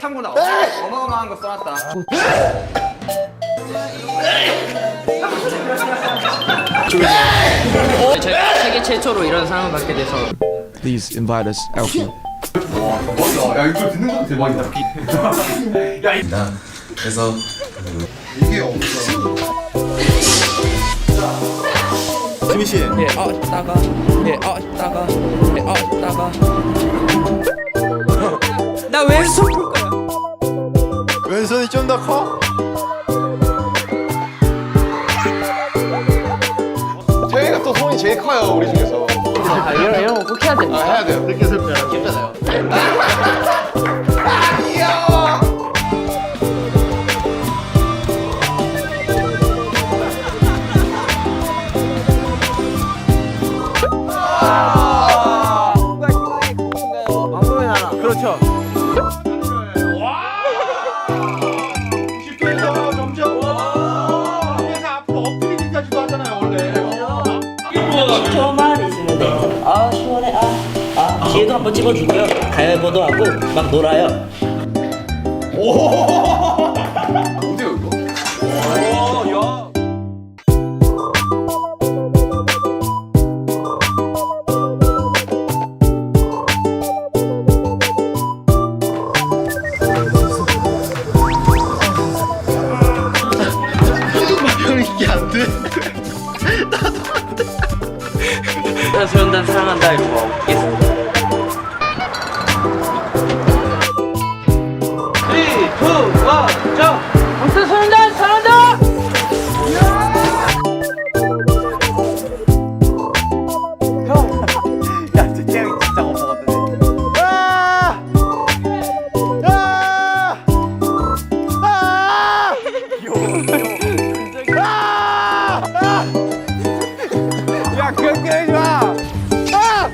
참고나 어마어마한 거 써놨다. 제가 세계 최초로 이런 상을 받게 돼서. Please invite us out. 야 이거 듣는 것도 대박이다. 그래서 이게 없어. 지민 씨. 예, 따가. 예, 따가. 예, 따가. 나 왼손 풀 거야. 왼손이 좀 더 커? 태희가 또 손이 제일 커요 우리 중에서. 이런 거 꼭 해야 된다. 해야 돼요. 그렇게 슬프잖아. 귀엽잖아요. 귀여워. 그렇죠. 90도에서 점점 그래서 앞으로 업그레이드까지도 하잖아요 원래. 10초만 있으면 돼. 아 시원해. 뒤에도 한번 찝어주고요. 가위바위보도 하고 막 놀아요. 어디요 이거? 이게 안 돼. 소연단 사랑한다 이러고 오겠습니다. 3, 2, 1, 점! 아무튼 소연단 사랑한다! 야, 저 태양이 진짜 겁먹었는데. 아! 아! 아! 아! 야, 그거 끄지 마! 아!